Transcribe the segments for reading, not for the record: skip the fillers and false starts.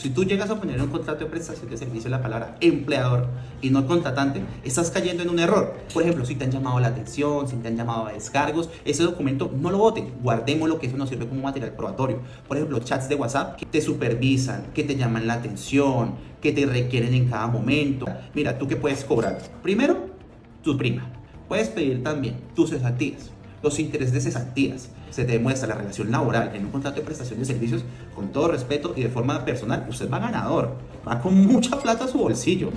Si tú llegas a poner en un contrato de prestación de servicio la palabra empleador y no contratante, estás cayendo en un error. Por ejemplo, si te han llamado la atención, si te han llamado a descargos, ese documento no lo voten, guardémoslo, que eso nos sirve como material probatorio. Por ejemplo, chats de WhatsApp que te supervisan, que te llaman la atención, que te requieren en cada momento. Mira, ¿tú qué puedes cobrar? Primero, tu prima. Puedes pedir también tus cesantías, los intereses de cesantías. Se te demuestra la relación laboral en un contrato de prestación de servicios, con todo respeto y de forma personal, usted va ganador, va con mucha plata a su bolsillo.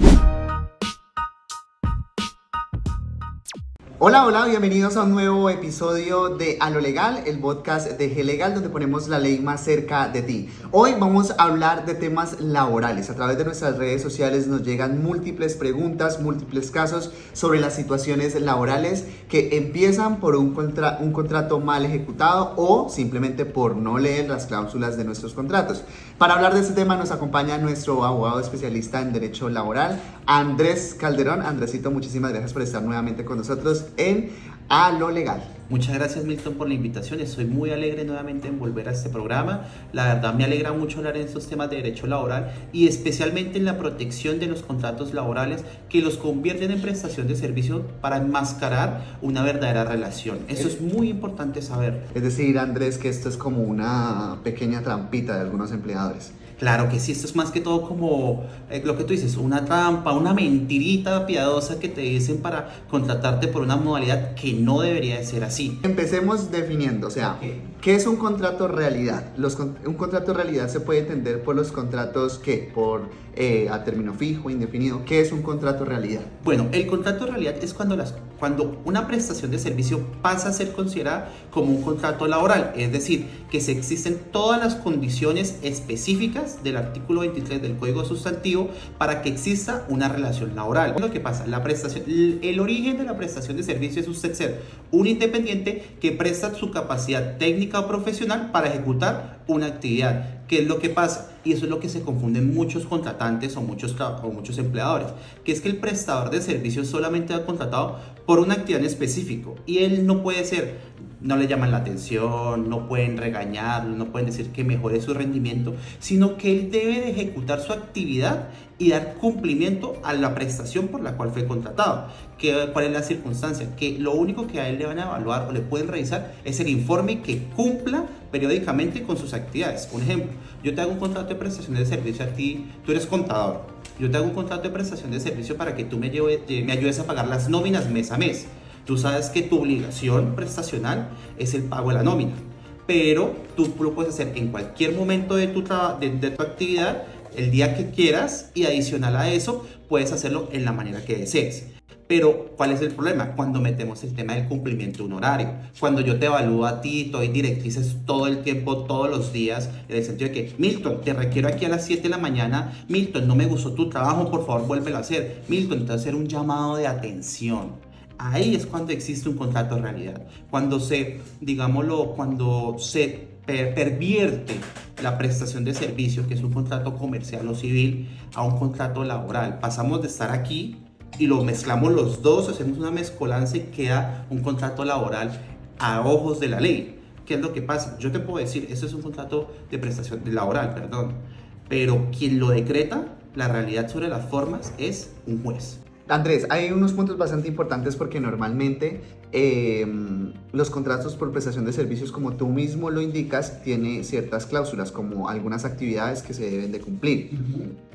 Hola, hola, bienvenidos a un nuevo episodio de A lo Legal, el podcast de G Legal, donde ponemos la ley más cerca de ti. Hoy vamos a hablar de temas laborales. A través de nuestras redes sociales nos llegan múltiples preguntas, múltiples casos sobre las situaciones laborales que empiezan por un contrato mal ejecutado o simplemente por no leer las cláusulas de nuestros contratos. Para hablar de este tema nos acompaña nuestro abogado especialista en Derecho Laboral, Andrés Calderón. Andresito, muchísimas gracias por estar nuevamente con nosotros en A lo Legal. Muchas gracias, Milton, por la invitación. Estoy muy alegre nuevamente en volver a este programa. La verdad me alegra mucho hablar en estos temas de derecho laboral y especialmente en la protección de los contratos laborales que los convierten en prestación de servicio para enmascarar una verdadera relación. Eso es muy importante saber. Es decir, Andrés, que esto es como una pequeña trampita de algunos empleadores. Claro que sí, esto es más que todo como lo que tú dices, una trampa, una mentirita piadosa que te dicen para contratarte por una modalidad que no debería de ser así. Empecemos definiendo, o sea, ¿qué es un contrato realidad? Un contrato realidad se puede entender por los contratos que, a término fijo, indefinido. ¿Qué es un contrato realidad? Bueno, el contrato realidad es cuando una prestación de servicio pasa a ser considerada como un contrato laboral, es decir, que se existen todas las condiciones específicas del artículo 23 del Código Sustantivo para que exista una relación laboral. Lo que pasa, el origen de la prestación de servicio es usted ser un independiente que presta su capacidad técnica o profesional para ejecutar una actividad. ¿Qué es lo que pasa? Y eso es lo que se confunden muchos contratantes o muchos empleadores, que es que el prestador de servicios solamente va contratado por una actividad en específico y él no puede ser, no le llaman la atención, no pueden regañarlo, no pueden decir que mejore su rendimiento, sino que él debe de ejecutar su actividad y dar cumplimiento a la prestación por la cual fue contratado. ¿Cuál es la circunstancia? Que lo único que a él le van a evaluar o le pueden revisar es el informe que cumpla periódicamente con sus actividades. Un ejemplo, yo te hago un contrato de prestación de servicio a ti, tú eres contador, yo te hago un contrato de prestación de servicio para que tú me ayudes a pagar las nóminas mes a mes. Tú sabes que tu obligación prestacional es el pago de la nómina, pero tú lo puedes hacer en cualquier momento de tu actividad, el día que quieras, y adicional a eso puedes hacerlo en la manera que desees. Pero, ¿cuál es el problema? Cuando metemos el tema del cumplimiento de un horario. Cuando yo te evalúo a ti, te doy directrices todo el tiempo, todos los días, en el sentido de que, Milton, te requiero aquí a las 7 de la mañana. Milton, no me gustó tu trabajo, por favor, vuélvelo a hacer. Milton, te voy a hacer un llamado de atención. Ahí es cuando existe un contrato de realidad. Cuando se pervierte la prestación de servicio, que es un contrato comercial o civil, a un contrato laboral. Pasamos de estar aquí y lo mezclamos los dos, hacemos una mezcolanza y queda un contrato laboral a ojos de la ley. ¿Qué es lo que pasa? Yo te puedo decir, eso es un contrato de prestación laboral, pero quien lo decreta, la realidad sobre las formas, es un juez. Andrés, hay unos puntos bastante importantes porque normalmente los contratos por prestación de servicios, como tú mismo lo indicas, tiene ciertas cláusulas, como algunas actividades que se deben de cumplir.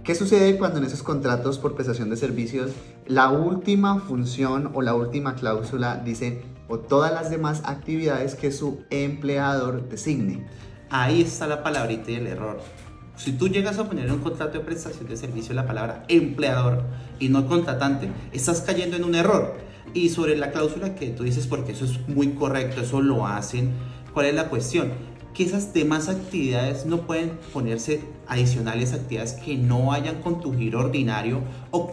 ¿Qué sucede cuando en esos contratos por prestación de servicios la última función o la última cláusula dice o todas las demás actividades que su empleador designe? Ahí está la palabrita y el error. Si tú llegas a poner en un contrato de prestación de servicio la palabra empleador y no contratante, estás cayendo en un error. Y sobre la cláusula que tú dices, porque eso es muy correcto, eso lo hacen, ¿cuál es la cuestión? Que esas demás actividades no pueden ponerse adicionales actividades que no vayan con tu giro ordinario o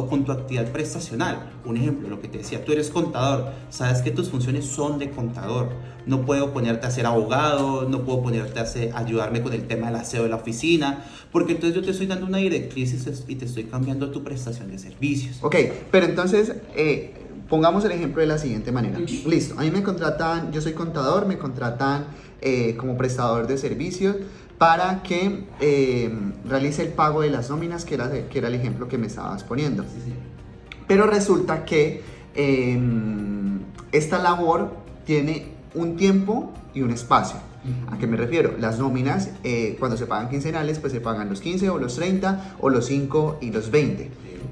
con tu actividad prestacional. Un ejemplo, lo que te decía, tú eres contador, sabes que tus funciones son de contador. No puedo ponerte a ser abogado, no puedo ponerte a ayudarme con el tema del aseo de la oficina, porque entonces yo te estoy dando una directriz y te estoy cambiando tu prestación de servicios. Ok, pero entonces pongamos el ejemplo de la siguiente manera. Listo, a mí me contratan, yo soy contador, me contratan como prestador de servicios para que realice el pago de las nóminas, que era el ejemplo que me estabas poniendo. Sí, sí. Pero resulta que esta labor tiene un tiempo y un espacio. ¿A qué me refiero? Las nóminas, cuando se pagan quincenales, pues se pagan los 15 o los 30 o los 5 y los 20.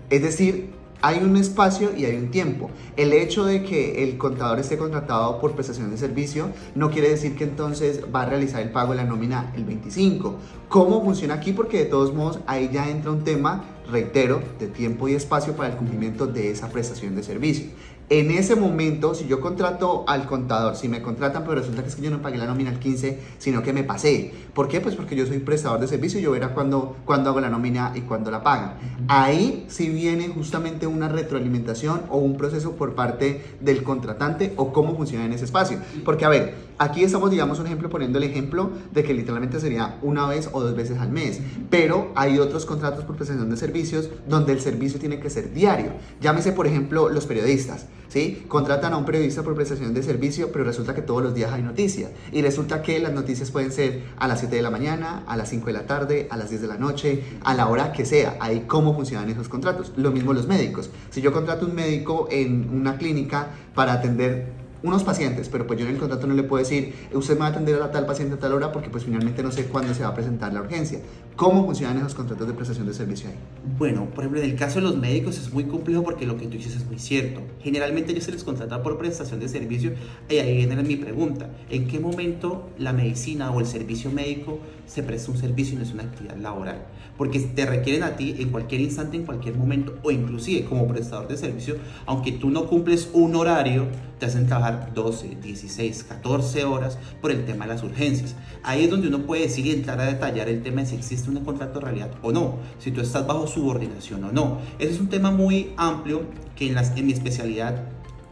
Es decir, hay un espacio y hay un tiempo. El hecho de que el contador esté contratado por prestación de servicio no quiere decir que entonces va a realizar el pago de la nómina el 25. ¿Cómo funciona aquí? Porque de todos modos ahí ya entra un tema, reitero, de tiempo y espacio para el cumplimiento de esa prestación de servicio. En ese momento, si yo contrato al contador, si me contratan, pero resulta que es que yo no pagué la nómina al 15, sino que me pasé. ¿Por qué? Pues porque yo soy prestador de servicio y yo verá cuándo hago la nómina y cuándo la pagan. Ahí sí viene justamente una retroalimentación o un proceso por parte del contratante o cómo funciona en ese espacio. Porque, a ver, aquí estamos, digamos, un ejemplo, poniendo el ejemplo de que literalmente sería una vez o 2 veces al mes. Pero hay otros contratos por prestación de servicios donde el servicio tiene que ser diario. Llámese, por ejemplo, los periodistas. ¿Sí? Contratan a un periodista por prestación de servicio, pero resulta que todos los días hay noticias. Y resulta que las noticias pueden ser a las 7 de la mañana, a las 5 de la tarde, a las 10 de la noche, a la hora que sea. Ahí cómo funcionan esos contratos. Lo mismo los médicos. Si yo contrato un médico en una clínica para atender unos pacientes, pero pues yo en el contrato no le puedo decir usted me va a atender a tal paciente a tal hora porque pues finalmente no sé cuándo se va a presentar la urgencia. ¿Cómo funcionan esos contratos de prestación de servicio ahí? Bueno, por ejemplo, en el caso de los médicos es muy complejo porque lo que tú dices es muy cierto. Generalmente ellos se les contrata por prestación de servicio y ahí viene mi pregunta. ¿En qué momento la medicina o el servicio médico se presta un servicio y no es una actividad laboral? Porque te requieren a ti en cualquier instante, en cualquier momento o inclusive como prestador de servicio, aunque tú no cumples un horario, te hacen trabajar 12, 16, 14 horas por el tema de las urgencias. Ahí es donde uno puede decir y entrar a detallar el tema de si existe un contrato de realidad o no, si tú estás bajo subordinación o no. Ese es un tema muy amplio que en mi especialidad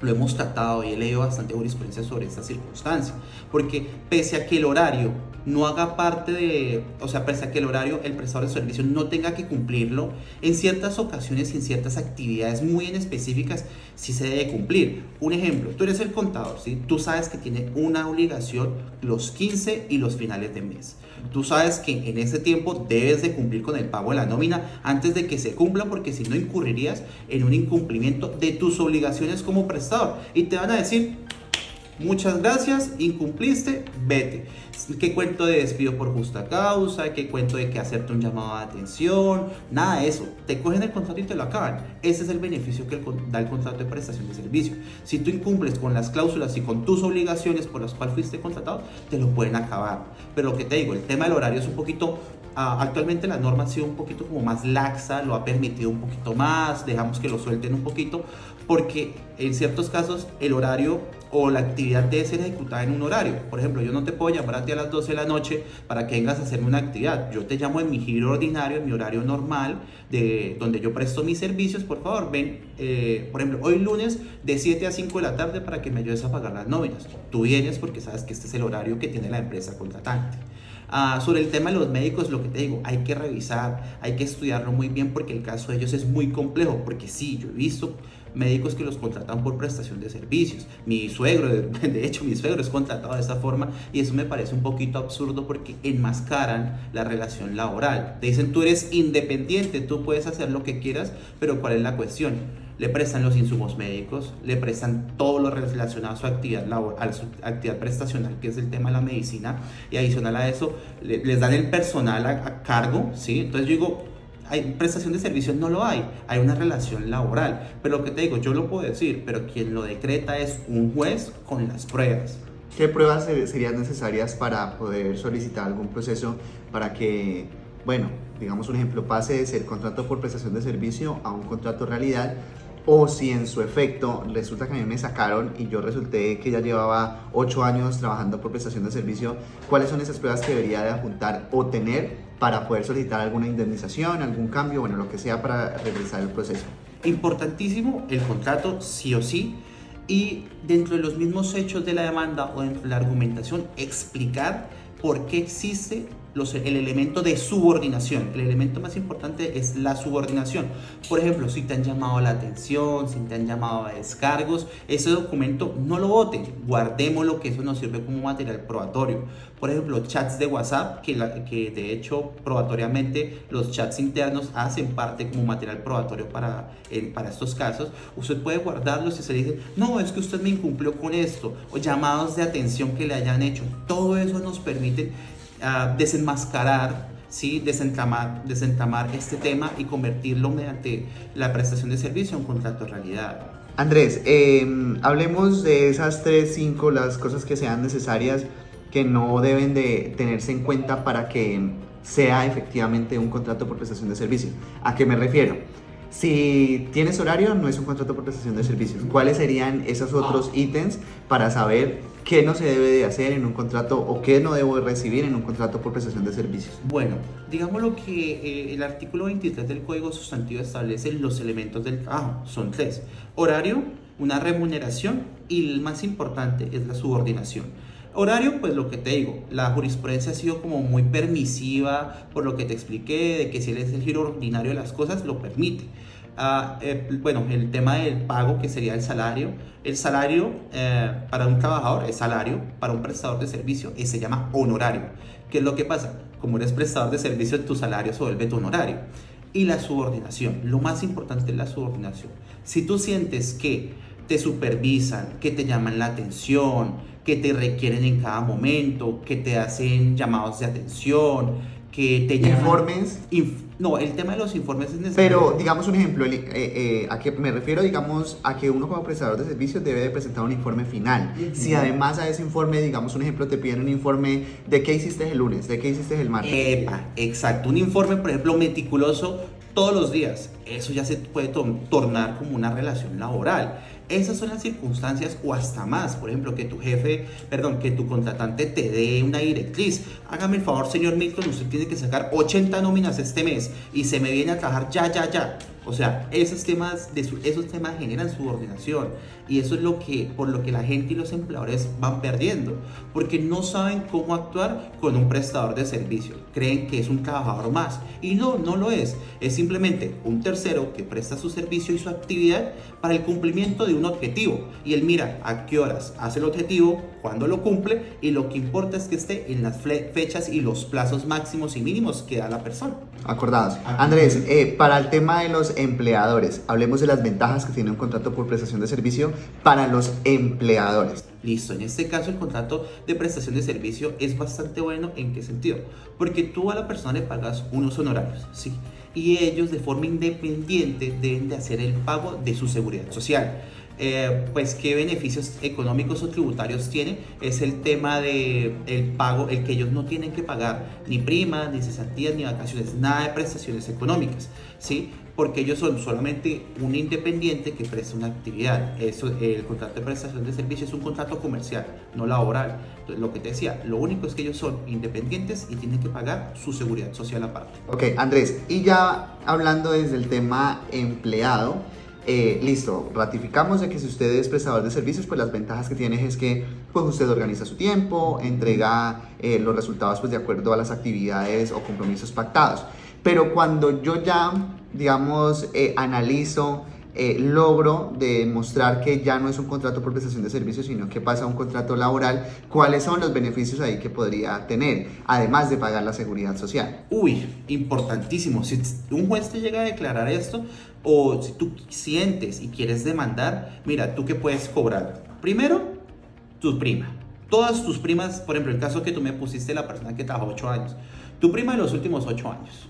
lo hemos tratado y he leído bastante jurisprudencia sobre esta circunstancia, porque pese a que el horario no haga parte de, o sea, pese a que el horario, el prestador de servicio no tenga que cumplirlo, en ciertas ocasiones y en ciertas actividades muy en específicas sí se debe cumplir. Un ejemplo, tú eres el contador, ¿sí? Tú sabes que tiene una obligación los 15 y los finales de mes. Tú sabes que en ese tiempo debes de cumplir con el pago de la nómina antes de que se cumpla, porque si no incurrirías en un incumplimiento de tus obligaciones como prestador y te van a decir muchas gracias, incumpliste, vete. ¿Qué cuento de despido por justa causa? ¿Qué cuento de que hacerte un llamado de atención? Nada de eso. Te cogen el contrato y te lo acaban. Ese es el beneficio que da el contrato de prestación de servicio. Si tú incumples con las cláusulas y con tus obligaciones por las cuales fuiste contratado, te lo pueden acabar. Pero lo que te digo, el tema del horario es un poquito... actualmente la norma ha sido un poquito como más laxa, lo ha permitido un poquito más, dejamos que lo suelten un poquito, porque en ciertos casos el horario o la actividad debe ser ejecutada en un horario. Por ejemplo, yo no te puedo llamar a ti a las 12 de la noche para que vengas a hacerme una actividad. Yo te llamo en mi giro ordinario, en mi horario normal, de donde yo presto mis servicios. Por favor, ven, por ejemplo, hoy lunes de 7 a 5 de la tarde para que me ayudes a pagar las nóminas. Tú vienes porque sabes que este es el horario que tiene la empresa contratante. Sobre el tema de los médicos, lo que te digo, hay que revisar, hay que estudiarlo muy bien porque el caso de ellos es muy complejo, porque sí, yo he visto médicos que los contratan por prestación de servicios. Mi suegro, de hecho mi suegro es contratado de esta forma y eso me parece un poquito absurdo porque enmascaran la relación laboral. Te dicen tú eres independiente, tú puedes hacer lo que quieras, pero ¿cuál es la cuestión? Le prestan los insumos médicos, le prestan todo lo relacionado a su actividad laboral, a su actividad prestacional, que es el tema de la medicina, y adicional a eso, les dan el personal a cargo, ¿sí? Entonces yo digo, hay prestación de servicios, no lo hay una relación laboral, pero lo que te digo, yo lo puedo decir, pero quien lo decreta es un juez con las pruebas. ¿Qué pruebas serían necesarias para poder solicitar algún proceso para que, bueno, digamos un ejemplo, pase de ser contrato por prestación de servicio a un contrato realidad? O si en su efecto resulta que a mí me sacaron y yo resulté que ya llevaba 8 años trabajando por prestación de servicio, ¿cuáles son esas pruebas que debería de apuntar o tener para poder solicitar alguna indemnización, algún cambio, bueno, lo que sea para realizar el proceso? Importantísimo el contrato, sí o sí, y dentro de los mismos hechos de la demanda o dentro de la argumentación, explicar por qué existe el elemento de subordinación. El elemento más importante es la subordinación. Por ejemplo, si te han llamado la atención, si te han llamado a descargos, ese documento no lo voten, guardémoslo, que eso nos sirve como material probatorio. Por ejemplo, chats de WhatsApp, que de hecho probatoriamente los chats internos hacen parte como material probatorio para estos casos. Usted puede guardarlos y se le dice, no, es que usted me incumplió con esto, o llamados de atención que le hayan hecho. Todo eso nos permite desenmascarar, ¿sí? desentamar este tema y convertirlo mediante la prestación de servicio en un contrato de realidad. Andrés, hablemos de esas 3, 5, las cosas que sean necesarias que no deben de tenerse en cuenta para que sea efectivamente un contrato por prestación de servicio. ¿A qué me refiero? Si tienes horario, no es un contrato por prestación de servicios. ¿Cuáles serían esos otros ítems para saber qué no se debe de hacer en un contrato o qué no debo de recibir en un contrato por prestación de servicios? Bueno, digamos lo que el artículo 23 del Código Sustantivo establece los elementos del trabajo. Son 3. Horario, una remuneración y el más importante es la subordinación. Horario, pues lo que te digo, la jurisprudencia ha sido como muy permisiva por lo que te expliqué, de que si es el giro ordinario de las cosas, lo permite. Bueno, el tema del pago, que sería el salario. El salario para un trabajador es salario, para un prestador de servicio se llama honorario. ¿Qué es lo que pasa? Como eres prestador de servicio, tu salario se vuelve tu honorario. Y la subordinación, lo más importante es la subordinación. Si tú sientes que te supervisan, que te llaman la atención, que te requieren en cada momento, que te hacen llamados de atención, que te llaman... ¿Informes? No, el tema de los informes es necesario. Pero, digamos un ejemplo, a que me refiero, digamos, a que uno como prestador de servicios debe de presentar un informe final. Si además a ese informe, digamos un ejemplo, te piden un informe de qué hiciste el lunes, de qué hiciste el martes. Exacto, un informe, por ejemplo, meticuloso todos los días, eso ya se puede tornar como una relación laboral. Esas son las circunstancias o hasta más. Por ejemplo, que tu contratante te dé una directriz. Hágame el favor, señor Milton, usted tiene que sacar 80 nóminas este mes y se me viene a trabajar ya. O sea, esos temas generan subordinación y eso es por lo que la gente y los empleadores van perdiendo, porque no saben cómo actuar con un prestador de servicio. Creen que es un trabajador más y no lo es. Es simplemente un tercero que presta su servicio y su actividad para el cumplimiento de un objetivo. Y él mira a qué horas hace el objetivo, cuándo lo cumple y lo que importa es que esté en las fechas y los plazos máximos y mínimos que da la persona. Acordados. Andrés, para el tema de los empleadores, hablemos de las ventajas que tiene un contrato por prestación de servicio para los empleadores. Listo, en este caso el contrato de prestación de servicio es bastante bueno. ¿En qué sentido? Porque tú a la persona le pagas unos honorarios, ¿sí? Y ellos de forma independiente deben de hacer el pago de su seguridad social. Pues qué beneficios económicos o tributarios tiene es el tema de el pago, el que ellos no tienen que pagar ni primas, ni cesantías, ni vacaciones, nada de prestaciones económicas, ¿sí? Porque ellos son solamente un independiente que presta una actividad. Eso, el contrato de prestación de servicio es un contrato comercial, no laboral. Entonces, lo que te decía, lo único es que ellos son independientes y tienen que pagar su seguridad social aparte. Ok, Andrés, y ya hablando desde el tema empleado, listo, ratificamos de que si usted es prestador de servicios, pues las ventajas que tiene es que pues usted organiza su tiempo, entrega los resultados pues de acuerdo a las actividades o compromisos pactados. Pero cuando yo ya, digamos, analizo, logro demostrar que ya no es un contrato por prestación de servicios, sino que pasa a un contrato laboral, ¿cuáles son los beneficios ahí que podría tener, además de pagar la seguridad social? Importantísimo. Si un juez te llega a declarar esto, o si tú sientes y quieres demandar, mira, ¿tú qué puedes cobrar? Primero, tu prima. Todas tus primas, por ejemplo, el caso que tú me pusiste, la persona que trabajó 8 años, tu prima de los últimos 8 años.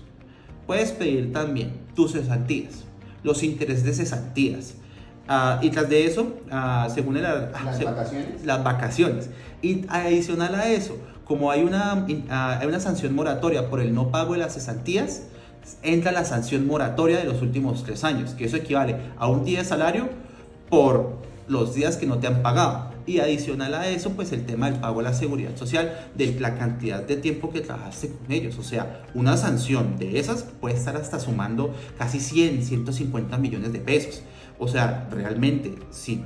Puedes pedir también tus cesantías, los intereses de cesantías. Y tras de eso, según las vacaciones. Y adicional a eso, como hay una sanción moratoria por el no pago de las cesantías, entra la sanción moratoria de los últimos 3 años, que eso equivale a un día de salario por los días que no te han pagado. Y adicional a eso, pues el tema del pago de la seguridad social, de la cantidad de tiempo que trabajaste con ellos. O sea, una sanción de esas puede estar hasta sumando casi 150 millones de pesos. O sea, realmente, si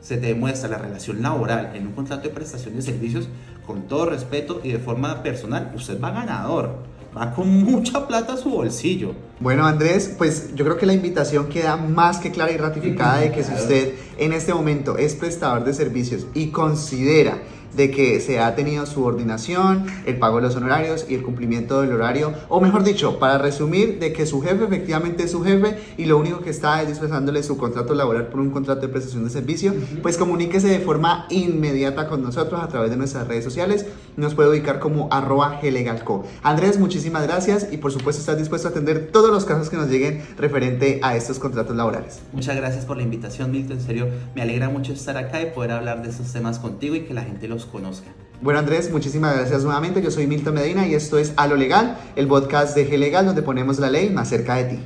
se te demuestra la relación laboral en un contrato de prestación de servicios, con todo respeto y de forma personal, usted va ganador, va con mucha plata a su bolsillo. Bueno, Andrés, pues yo creo que la invitación queda más que clara y ratificada de que si usted en este momento es prestador de servicios y considera de que se ha tenido subordinación, el pago de los honorarios y el cumplimiento del horario, o mejor dicho, para resumir, de que su jefe efectivamente es su jefe y lo único que está es dispensándole su contrato laboral por un contrato de prestación de servicio, pues comuníquese de forma inmediata con nosotros a través de nuestras redes sociales. Nos puede ubicar como @glegalco. Andrés, muchísimas gracias y por supuesto estás dispuesto a atender todos los casos que nos lleguen referente a estos contratos laborales. Muchas gracias por la invitación, Milton. En serio, me alegra mucho estar acá y poder hablar de estos temas contigo y que la gente los conozca. Bueno, Andrés, muchísimas gracias nuevamente. Yo soy Milton Medina y esto es A lo Legal, el podcast de G Legal donde ponemos la ley más cerca de ti.